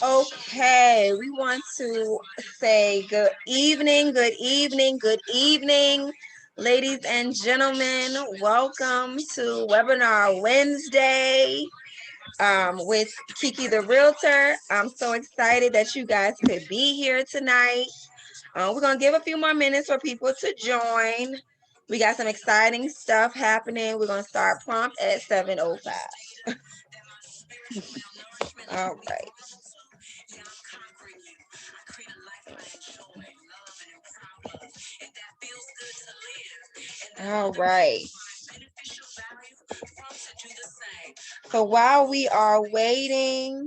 Okay, we want to say good evening, good evening, good evening, ladies and gentlemen. Welcome to Webinar Wednesday with Kiki the Realtor. I'm so excited that you guys could be here tonight. We're going to give a few more minutes for people to join. We got some exciting stuff happening. We're going to start prompt at 7:05. All right. All right. So while we are waiting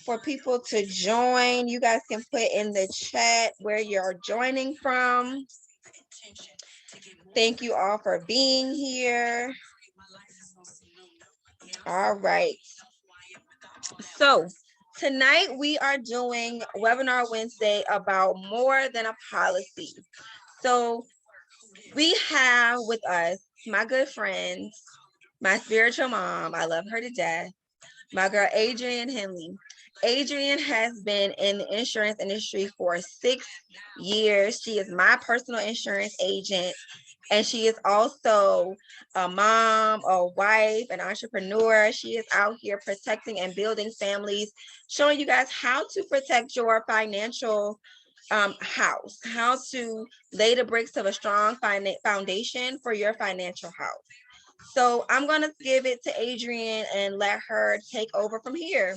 for people to join, you guys can put in the chat where you're joining from. Thank you all for being here. All right. So tonight we are doing Webinar Wednesday about more than a policy. So we have with us my good friend, my spiritual mom. I love her to death. My girl, Adrienne Henley. Adrienne has been in the insurance industry for 6 years. She is my personal insurance agent, and she is also a mom, a wife, an entrepreneur. She is out here protecting and building families, showing you guys how to protect your financial house, how to lay the bricks of a strong foundation for your financial house. So I'm going to give it to Adrienne and let her take over from here.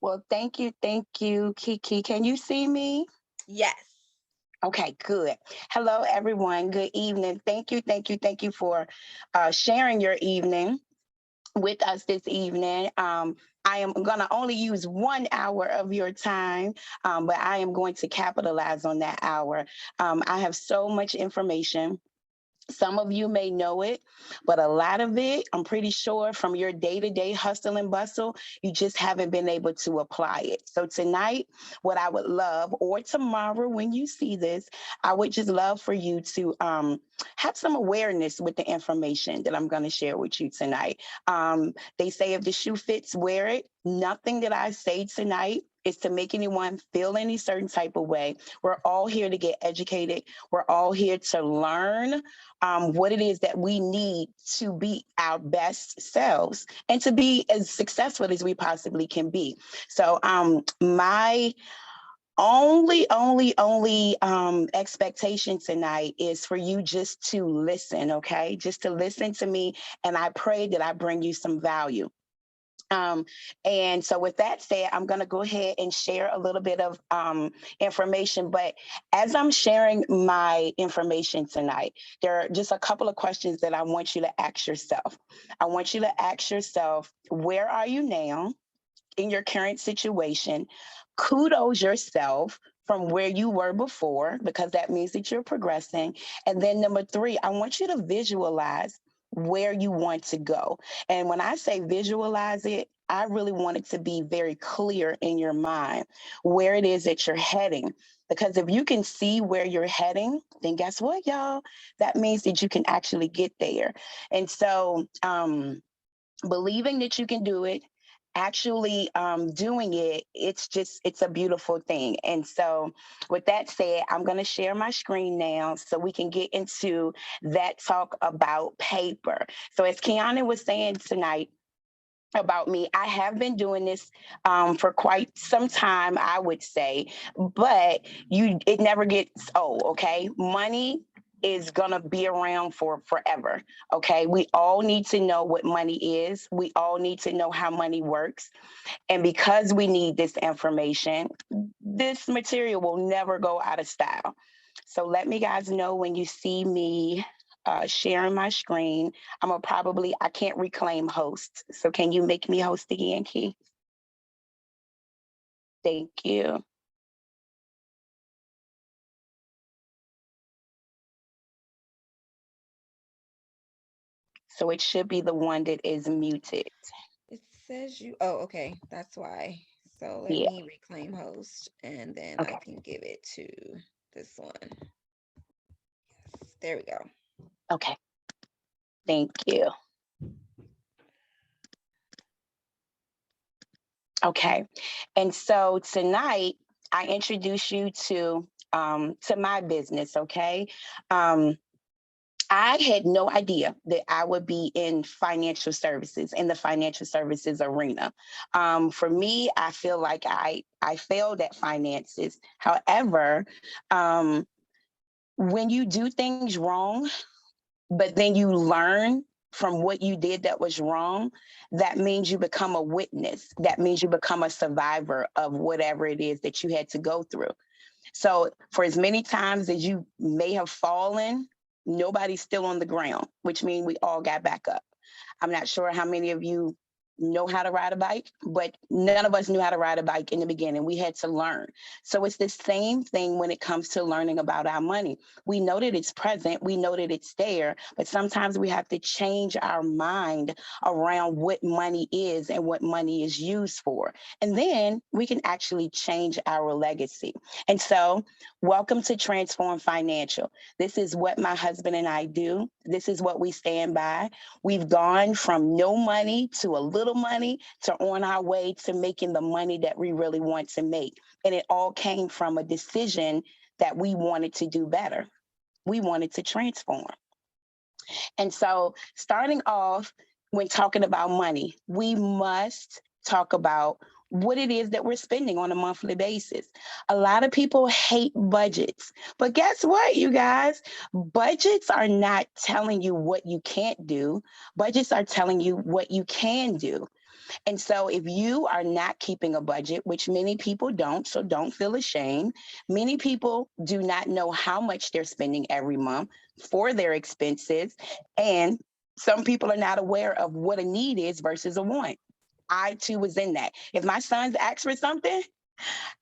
Well, thank you, Kiki. Can you see me? Yes. Okay, good. Hello, everyone. Good evening. Thank you for sharing your evening with us this evening. I am going to only use 1 hour of your time, but I am going to capitalize on that hour. I have so much information. Some of you may know it, but a lot of it, I'm pretty sure from your day-to-day hustle and bustle, you just haven't been able to apply it. So tonight, what I would love, or tomorrow when you see this, I would just love for you to have some awareness with the information that I'm going to share with you tonight. They say if the shoe fits, wear it. Nothing that I say tonight is to make anyone feel any certain type of way. We're all here to get educated. We're all here to learn what it is that we need to be our best selves and to be as successful as we possibly can be. So my only expectation tonight is for you just to listen, okay? Just to listen to me, and I pray that I bring you some value. And so with that said, I'm going to go ahead and share a little bit of information. But as I'm sharing my information tonight, there are just a couple of questions that I want you to ask yourself. I want you to ask yourself, where are you now in your current situation? Kudos yourself from where you were before, because that means that you're progressing. And then number 3, I want you to visualize where you want to go. And when I say visualize it, I really want it to be very clear in your mind where it is that you're heading. Because if you can see where you're heading, then guess what, y'all? That means that you can actually get there. And so believing that you can do it, actually doing it, it's a beautiful thing. And so with that said, I'm going to share my screen now so we can get into that talk about paper. So as Kiana was saying tonight about me, I have been doing this for quite some time, I would say, but it never gets old. Okay, money is going to be around for forever. Okay, we all need to know what money is. We all need to know how money works. And because we need this information, this material will never go out of style. So let me guys know when you see me sharing my screen. I can't reclaim host. So can you make me host again, Key? Thank you. So it should be the one that is muted. It says you. Oh, okay. That's why. So let Yeah. me reclaim host and then I Okay. can give it to this one. Yes, there we go. Okay. Thank you. Okay. And so tonight I introduce you to my business. Okay. Um, I had no idea that I would be in financial services, in the financial services arena. For me, I feel like I failed at finances. However, um, when you do things wrong, but then you learn from what you did that was wrong, that means you become a witness. That means you become a survivor of whatever it is that you had to go through. So, for as many times as you may have fallen, nobody's still on the ground, which means we all got back up. I'm not sure how many of you know how to ride a bike, but none of us knew how to ride a bike in the beginning. We had to learn. So it's the same thing when it comes to learning about our money. We know that it's present, we know that it's there, but sometimes we have to change our mind around what money is and what money is used for. And then we can actually change our legacy. And so, welcome to Transform Financial. This is what my husband and I do. This is what we stand by. We've gone from no money to a little money to on our way to making the money that we really want to make. And it all came from a decision that we wanted to do better. We wanted to transform. And so, starting off when talking about money, we must talk about what it is that we're spending on a monthly basis. A lot of people hate budgets, but guess what, you guys? Budgets are not telling you what you can't do, budgets are telling you what you can do. And so, if you are not keeping a budget, which many people don't, so don't feel ashamed, many people do not know how much they're spending every month for their expenses. And some people are not aware of what a need is versus a want. I too was in that. If my sons asked for something,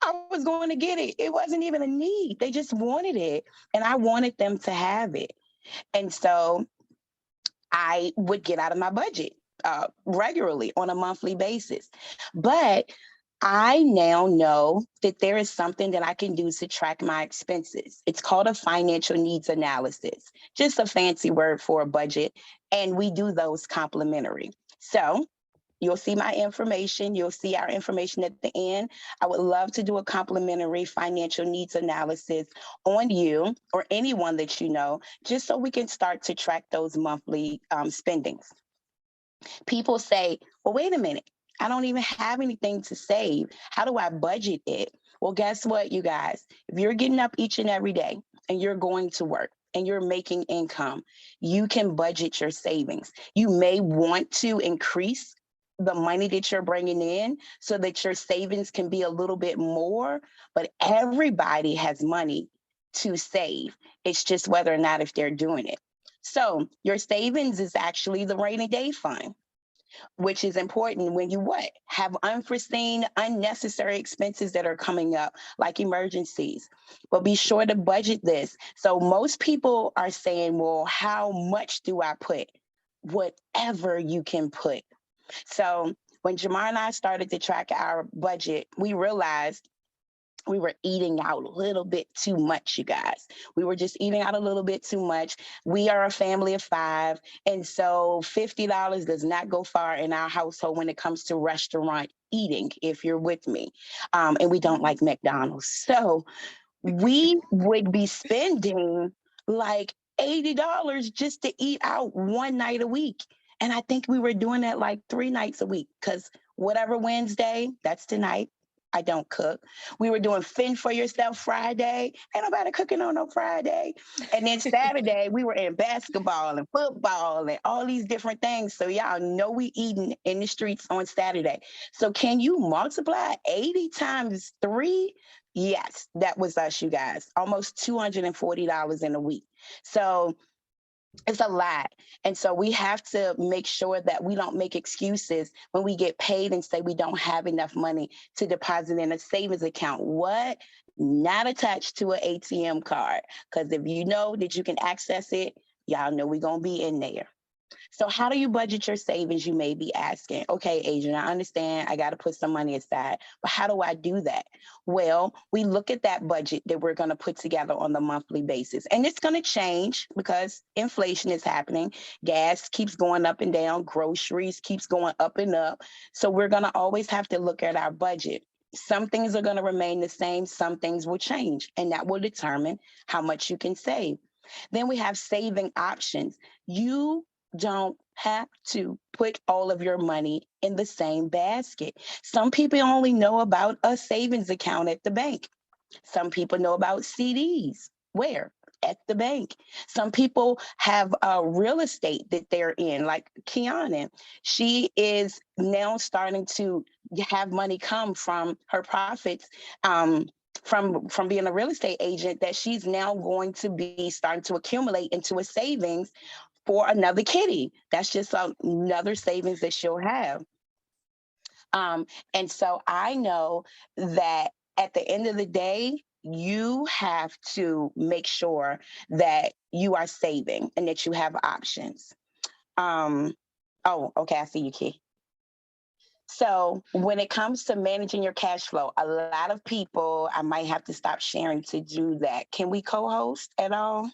I was going to get it. It wasn't even a need. They just wanted it. And I wanted them to have it. And so I would get out of my budget regularly on a monthly basis. But I now know that there is something that I can do to track my expenses. It's called a financial needs analysis, just a fancy word for a budget. And we do those complimentary. So you'll see my information. You'll see our information at the end. I would love to do a complimentary financial needs analysis on you or anyone that you know, just so we can start to track those monthly spendings. People say, well, wait a minute. I don't even have anything to save. How do I budget it? Well, guess what, you guys? If you're getting up each and every day and you're going to work, and you're making income, you can budget your savings. You may want to increase the money that you're bringing in so that your savings can be a little bit more, but everybody has money to save. It's just whether or not if they're doing it. So your savings is actually the rainy day fund, which is important when you what? Have unforeseen, unnecessary expenses that are coming up, like emergencies. But be sure to budget this. So most people are saying, well, how much do I put? Whatever you can put. So when Jamar and I started to track our budget, we realized we were eating out a little bit too much, you guys. We were just eating out a little bit too much. We are a family of five. And so $50 does not go far in our household when it comes to restaurant eating, if you're with me. And we don't like McDonald's. So we would be spending like $80 just to eat out one night a week. And I think we were doing that like 3 nights a week because whatever Wednesday, that's tonight. I don't cook. We were doing Fend for Yourself Friday. Ain't nobody cooking on no Friday. And then Saturday, we were in basketball and football and all these different things. So y'all know we eating in the streets on Saturday. So can you multiply 80 times 3? Yes, that was us, you guys. Almost $240 in a week. So it's a lot. And so we have to make sure that we don't make excuses when we get paid and say we don't have enough money to deposit in a savings account. What? Not attached to an ATM card. Because if you know that you can access it, y'all know we're going to be in there. So how do you budget your savings? You may be asking. Okay, Adrienne, I understand I got to put some money aside, but how do I do that? Well, we look at that budget that we're going to put together on the monthly basis, and it's going to change because inflation is happening. Gas keeps going up and down, groceries keeps going up and up. So we're going to always have to look at our budget. Some things are going to remain the same, some things will change, and that will determine how much you can save. Then we have saving options. You don't have to put all of your money in the same basket. Some people only know about a savings account at the bank. Some people know about CDs. Where? At the bank. Some people have real estate that they're in, like Kiana. She is now starting to have money come from her profits, from being a real estate agent, that she's now going to be starting to accumulate into a savings for another kitty. That's just another savings that she'll have. Um, and so I know that at the end of the day, you have to make sure that you are saving and that you have options. Um, oh, okay, I see you, Key. So when it comes to managing your cash flow, a lot of people, I might have to stop sharing to do that. Can we co-host at all?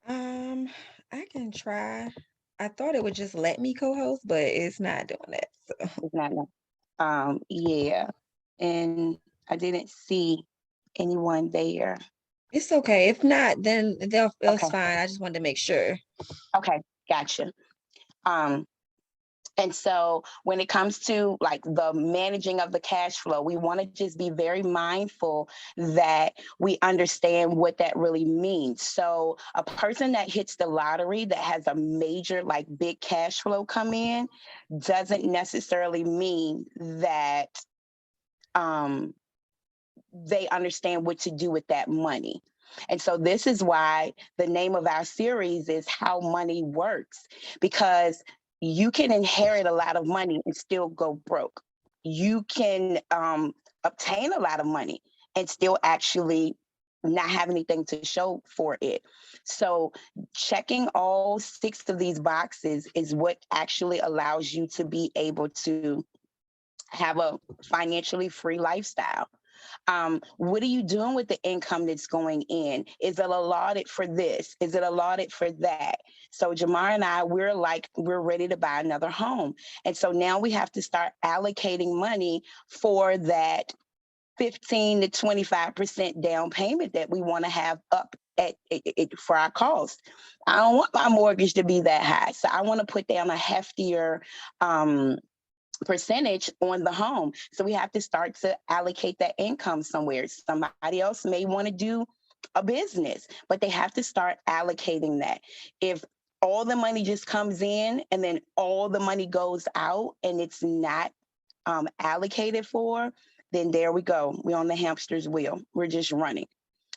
Um, I can try. I thought it would just let me co-host, but it's not doing that. So It's not. No. Yeah. And I didn't see anyone there. it's okay. If not, then it's Okay. fine. I just wanted to make sure. Okay. Gotcha. Um, and so when it comes to like the managing of the cash flow, we want to just be very mindful that we understand what that really means. So a person that hits the lottery that has a major, like big cash flow come in doesn't necessarily mean that um, they understand what to do with that money. And so this is why the name of our series is How Money Works, because you can inherit a lot of money and still go broke. You can obtain a lot of money and still actually not have anything to show for it. So checking all six of these boxes is what actually allows you to be able to have a financially free lifestyle. What are you doing with the income that's going in? Is it allotted for this? Is it allotted for that? So Jamar and I, we're ready to buy another home. And so now we have to start allocating money for that 15 to 25% down payment that we want to have up at it for our cost. I don't want my mortgage to be that high. So I want to put down a heftier percentage on the home. So we have to start to allocate that income somewhere. Somebody else may want to do a business, but they have to start allocating that. If all the money just comes in and then all the money goes out and it's not allocated for, then there we go. We're on the hamster's wheel. We're just running.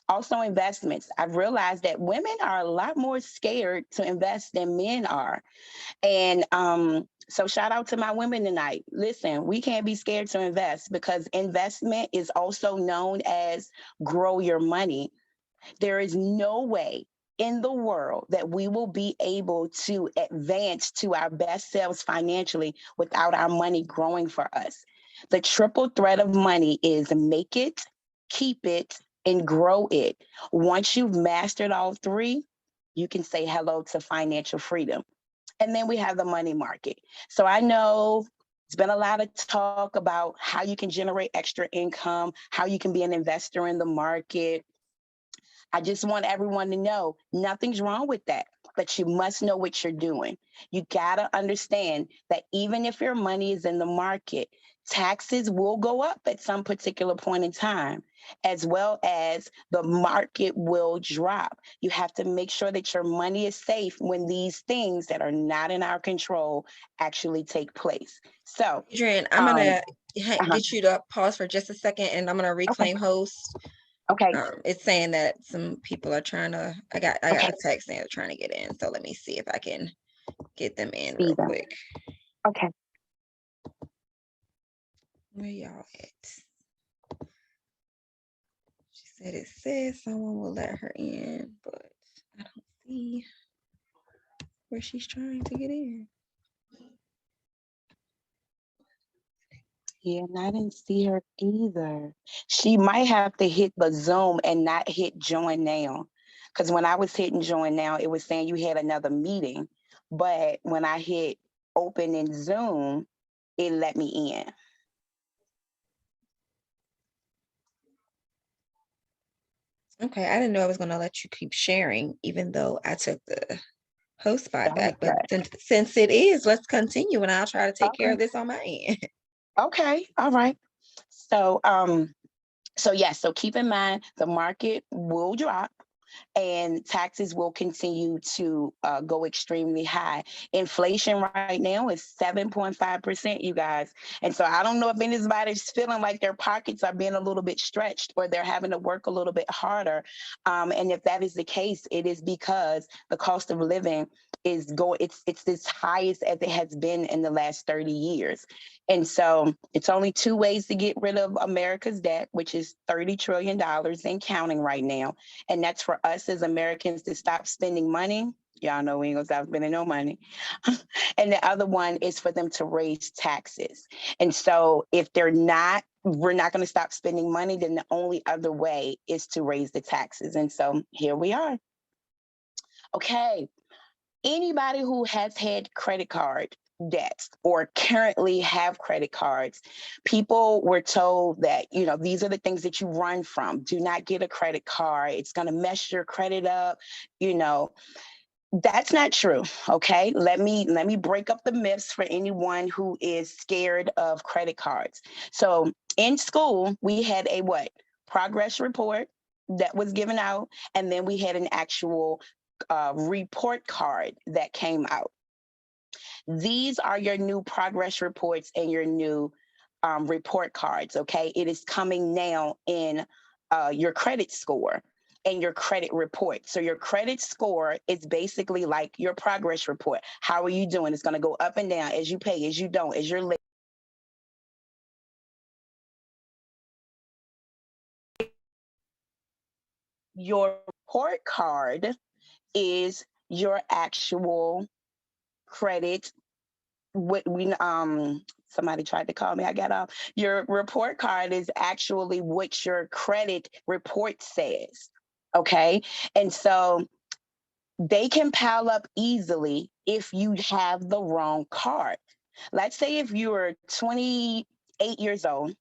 Also, investments. I've realized that women are a lot more scared to invest than men are. And so shout out to my women tonight. Listen, we can't be scared to invest because investment is also known as grow your money. There is no way in the world that we will be able to advance to our best selves financially without our money growing for us. The triple threat of money is make it, keep it, and grow it. Once you've mastered all three, you can say hello to financial freedom. And then we have the money market. So I know it's been a lot of talk about how you can generate extra income, how you can be an investor in the market. I just want everyone to know nothing's wrong with that, but you must know what you're doing. You got to understand that even if your money is in the market, taxes will go up at some particular point in time, as well as the market will drop. You have to make sure that your money is safe when these things that are not in our control actually take place. So, Adrian, I'm um, gonna uh-huh. get you to pause for just a second, and I'm gonna Okay, reclaim host. okay, It's saying that some people are trying to. I got okay. a text saying they're trying to get in. So let me see if I can get them in See real them. quick. Okay. Where y'all at? She said it says someone will let her in, but I don't see where she's trying to get in. Yeah, and I didn't see her either. She might have to hit the Zoom and not hit join now. Because when I was hitting join now, it was saying you had another meeting. But when I hit open in Zoom, it let me in. Okay, I didn't know I was gonna let you keep sharing, even though I took the host spot back. But Okay. since it is, let's continue, and I'll try to take care Okay. of this on my end. Okay. All right. So so keep in mind the market will drop and taxes will continue to go extremely high. Inflation right now is 7.5%, you guys. And so I don't know if anybody's feeling like their pockets are being a little bit stretched or they're having to work a little bit harder. And if that is the case, it is because the cost of living is going, it's as highest as it has been in the last 30 years. And so it's only two ways to get rid of America's debt, which is $30 trillion and counting right now. And that's for us as Americans to stop spending money. Y'all know we ain't gonna stop spending no money. And the other one is for them to raise taxes. And so if we're not gonna stop spending money, then the only other way is to raise the taxes. And so here we are. Okay. Anybody who has had credit card debts or currently have credit cards, people were told that, these are the things that you run from. Do not get a credit card. It's going to mess your credit up. You know, that's not true. Okay. Let me break up the myths for anyone who is scared of credit cards. So in school, we had a what? Progress report that was given out, and then we had an actual report card that came out. These are your new progress reports and your new report cards. Okay. It is coming now in your credit score and your credit report. So your credit score is basically like your progress report. How are you doing? It's going to go up and down as you pay, as you don't, as you're late. Your report card is your actual credit. What we somebody tried to call me, I got off. Your report card is actually what your credit report says. Okay. And so they can pile up easily if you have the wrong card. Let's say if you are 28 years old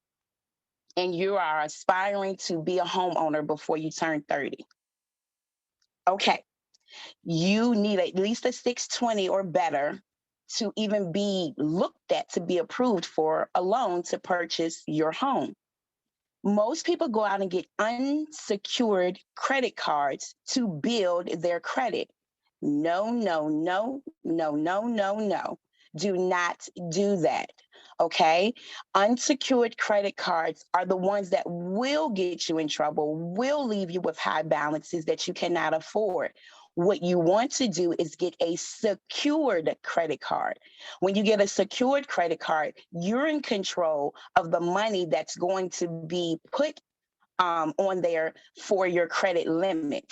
and you are aspiring to be a homeowner before you turn 30. Okay. You need at least a 620 or better to even be looked at to be approved for a loan to purchase your home. Most people go out and get unsecured credit cards to build their credit. No, no, no, no, no, no, no. Do not do that. Okay. Unsecured credit cards are the ones that will get you in trouble, will leave you with high balances that you cannot afford. What you want to do is get a secured credit card. When you get a secured credit card, you're in control of the money that's going to be put on there for your credit limit.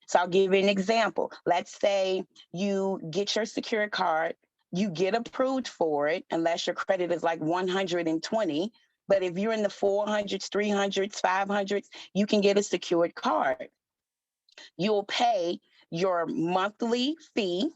So I'll give you an example. Let's say you get your secured card, you get approved for it, unless your credit is like 120. But if you're in the 400s, 300s, 500s, you can get a secured card. You'll pay your monthly fee,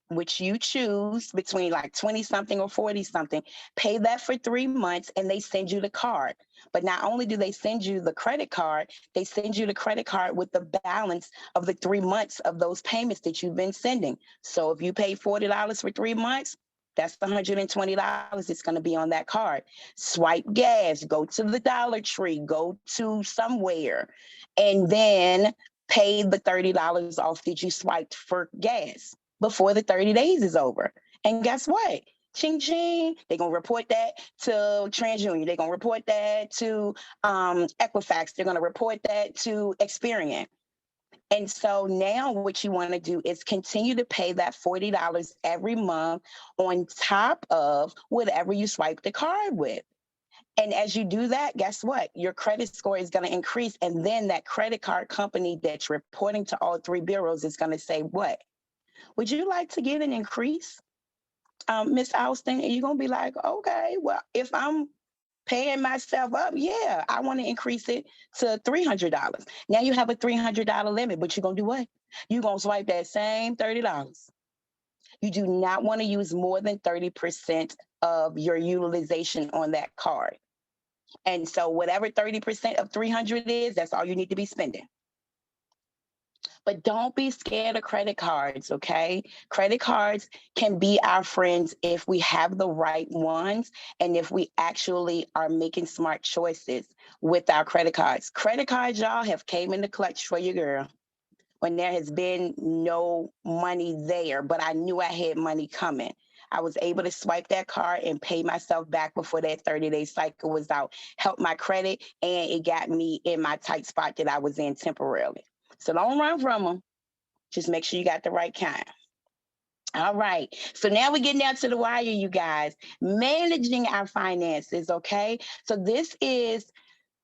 which you choose between like 20 something or 40 something. Pay that for 3 months and they send you the card. But not only do they send you the credit card, they send you the credit card with the balance of the 3 months of those payments that you've been sending. So if you pay $40 for 3 months, that's $120 that's going to be on that card. Swipe gas, go to the Dollar Tree, go to somewhere, and then pay the $30 off that you swiped for gas before the 30 days is over. And guess what? Ching ching, they're gonna report that to TransUnion. They're gonna report that to Equifax. They're gonna report that to Experian. And so now what you want to do is continue to pay that $40 every month on top of whatever you swipe the card with. And as you do that, guess what? Your credit score is going to increase. And then that credit card company that's reporting to all three bureaus is going to say, what? Would you like to get an increase, Miss Austin? And you're going to be like, okay, well, if I'm paying myself up, yeah, I want to increase it to $300. Now you have a $300 limit, but you're going to do what? You're going to swipe that same $30. You do not want to use more than 30% of your utilization on that card. And so whatever 30% of 300 is, that's all you need to be spending. But don't be scared of credit cards, okay? Credit cards can be our friends if we have the right ones and if we actually are making smart choices with our credit cards. Credit cards, y'all, have came in the clutch for your girl when there has been no money there, but I knew I had money coming. I was able to swipe that card and pay myself back before that 30-day cycle was out, help my credit, and it got me in my tight spot that I was in temporarily. So don't run from them. Just make sure you got the right kind. All right. So now we're getting down to the wire, you guys. Managing our finances, okay? So this is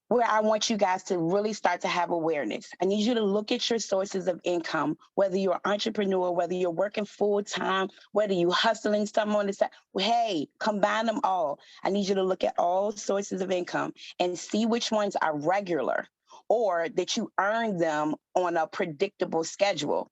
where I want you guys to really start to have awareness. I need you to look at your sources of income, whether you're an entrepreneur, whether you're working full time, whether you're hustling something on the side. Hey, combine them all. I need you to look at all sources of income and see which ones are regular or that you earn them on a predictable schedule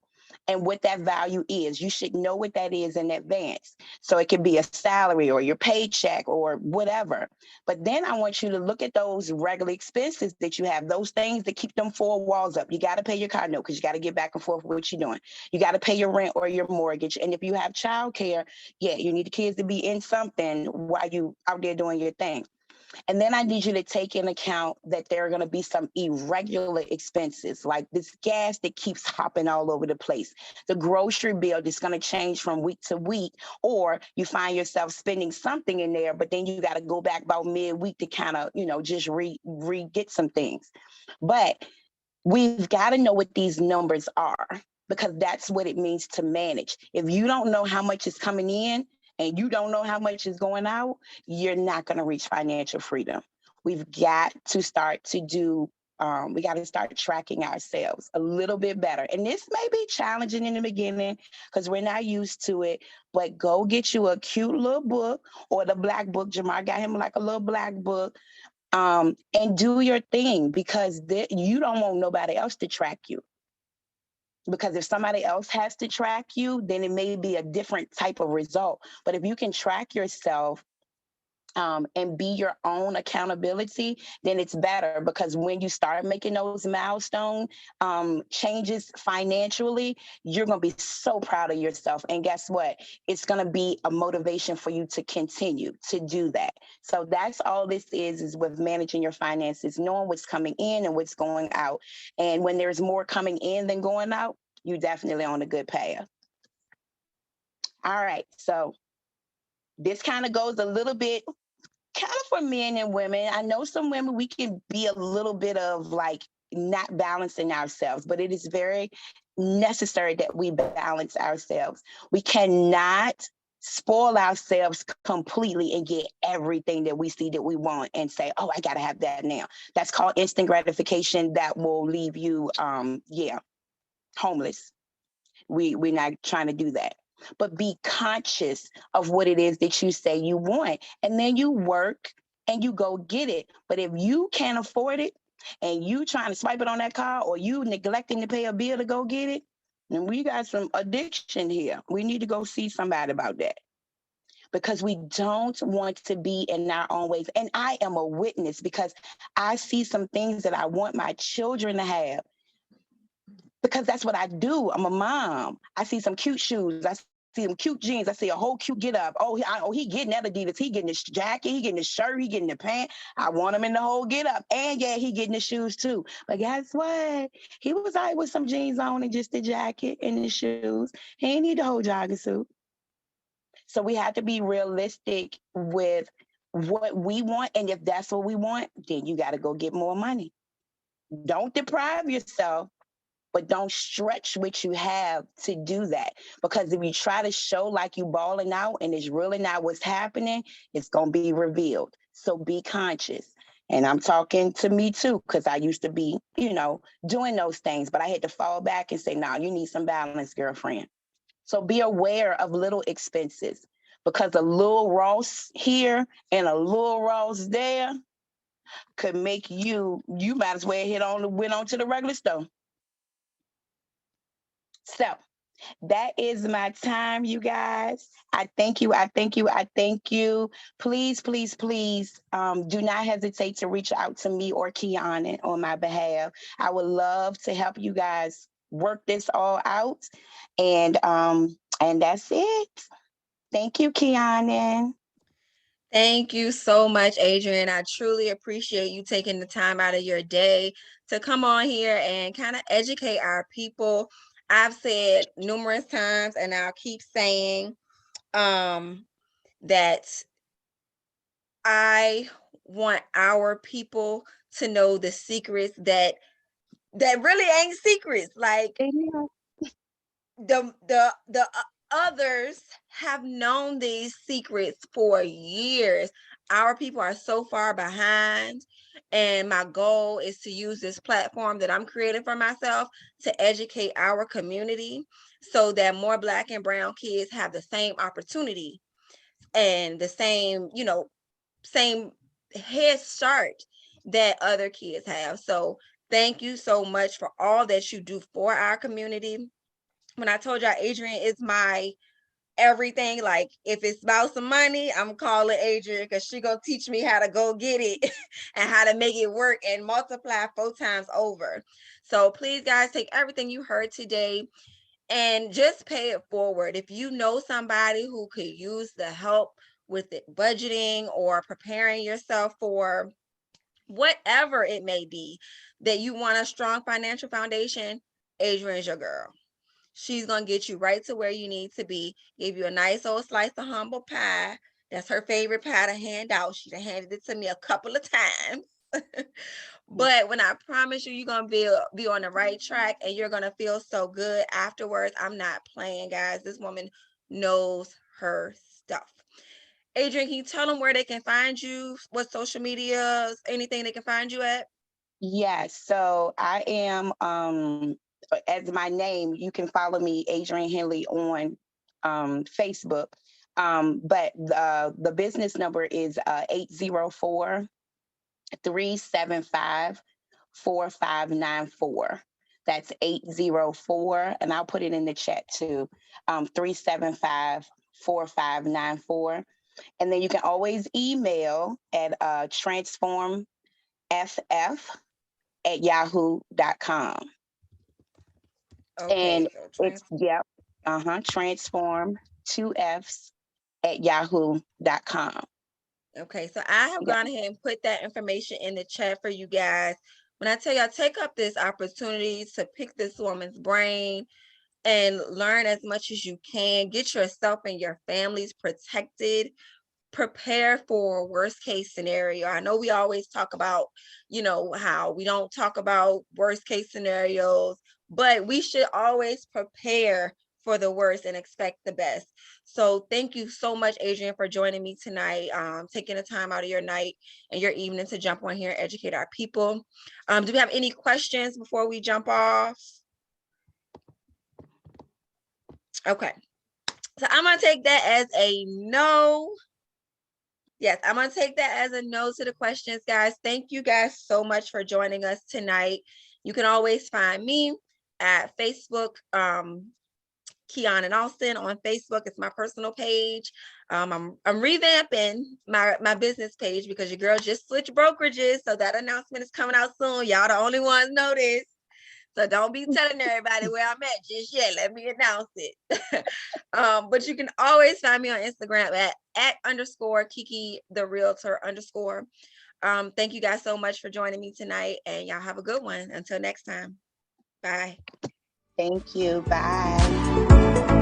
and what that value is. You should know what that is in advance. So it could be a salary or your paycheck or whatever. But then I want you to look at those regular expenses that you have, those things that keep them four walls up. You got to pay your car note because you got to get back and forth with what you're doing. You got to pay your rent or your mortgage. And if you have childcare, yeah, you need the kids to be in something while you out there doing your thing. And then I need you to take in account that there are going to be some irregular expenses, like this gas that keeps hopping all over the place, the grocery bill that's going to change from week to week, or you find yourself spending something in there, but then you got to go back about midweek to kind of, just re get some things. But we've got to know what these numbers are because that's what it means to manage. If you don't know how much is coming in and you don't know how much is going out, you're not going to reach financial freedom. We've got to start to do we got to start tracking ourselves a little bit better. And this may be challenging in the beginning because we're not used to it, but go get you a cute little book or the black book. Jamar got him like a little black book, and do your thing because you don't want nobody else to track you. Because if somebody else has to track you, then it may be a different type of result. But if you can track yourself and be your own accountability, then it's better because when you start making those milestone changes financially, you're going to be so proud of yourself. And guess what? It's going to be a motivation for you to continue to do that. So that's all this is with managing your finances, knowing what's coming in and what's going out. And when there's more coming in than going out, you're definitely on a good path. All right. So this kind of goes a little bit kind of for men and women. I know some women, we can be a little bit of like not balancing ourselves, but it is very necessary that we balance ourselves. We cannot spoil ourselves completely and get everything that we see that we want and say, oh, I got to have that now. That's called instant gratification. That will leave you, homeless. We're not trying to do that. But be conscious of what it is that you say you want. And then you work and you go get it. But if you can't afford it and you trying to swipe it on that card or you neglecting to pay a bill to go get it, then we got some addiction here. We need to go see somebody about that because we don't want to be in our own ways. And I am a witness because I see some things that I want my children to have because that's what I do. I'm a mom. I see some cute shoes. I see them cute jeans. I see a whole cute get up. Oh, he getting that Adidas. He getting this jacket. He getting the shirt. He getting the pant. I want him in the whole get up. And yeah, he getting the shoes too. But guess what? He was all right with some jeans on and just the jacket and the shoes. He ain't need the whole jogging suit. So we have to be realistic with what we want. And if that's what we want, then you got to go get more money. Don't deprive yourself, but don't stretch what you have to do that. Because if you try to show like you balling out and it's really not what's happening, it's going to be revealed. So be conscious. And I'm talking to me too, because I used to be, doing those things, but I had to fall back and say, no, you need some balance, girlfriend. So be aware of little expenses, because a little Ross here and a little Ross there could make you might as well went on to the regular store. So that is my time, you guys. I thank you. I thank you. I thank you. Please, please, please, do not hesitate to reach out to me or Kiana on my behalf. I would love to help you guys work this all out. And that's it. Thank you, Kiana. Thank you so much, Adrienne. I truly appreciate you taking the time out of your day to come on here and kind of educate our people. I've said numerous times, and I'll keep saying that I want our people to know the secrets that really ain't secrets. Like the others have known these secrets for years. Our people are so far behind, and my goal is to use this platform that I'm creating for myself to educate our community so that more Black and brown kids have the same opportunity and the same, same head start that other kids have. So thank you so much for all that you do for our community. When I told y'all Adrienne is my everything, like if it's about some money, I'm calling Adrienne because she gonna teach me how to go get it and how to make it work and multiply 4 times over. So please, guys, take everything you heard today and just pay it forward. If you know somebody who could use the help with it, budgeting or preparing yourself for whatever it may be, that you want a strong financial foundation, Adrienne's your girl. She's going to get you right to where you need to be, give you a nice old slice of humble pie. That's her favorite pie to hand out. She handed it to me a couple of times. But when I promise you, you're going to be on the right track and you're going to feel so good afterwards. I'm not playing, guys. This woman knows her stuff. Adrienne, can you tell them where they can find you? What social media, anything they can find you at? Yes. So I am, as my name, you can follow me, Adrienne Henley, on Facebook. But the business number is 804 375 4594. That's 804, and I'll put it in the chat too. 375 4594. And then you can always email at transformff@yahoo.com. Okay, And so it's, yep, transform 2fs@yahoo.com. Okay, so I have Yeah. gone ahead and put that information in the chat for you guys. When I tell y'all, take up this opportunity to pick this woman's brain and learn as much as you can. Get yourself and your families protected. Prepare for worst case scenario. I know we always talk about, how we don't talk about worst case scenarios, but we should always prepare for the worst and expect the best. So thank you so much, Adrienne, for joining me tonight, taking the time out of your night and your evening to jump on here and educate our people. Do we have any questions before we jump off? Okay, so I'm gonna take that as a no. Yes, I'm going to take that as a no to the questions, guys. Thank you guys so much for joining us tonight. You can always find me at Facebook, Kiana and Austin on Facebook. It's my personal page. I'm revamping my business page because your girl just switched brokerages. So that announcement is coming out soon. Y'all the only ones know this. So don't be telling everybody where I'm at just yet. Let me announce it. But you can always find me on Instagram at _ Kiki the Realtor _ Thank you guys so much for joining me tonight, and y'all have a good one. Until next time. Bye. Thank you. Bye.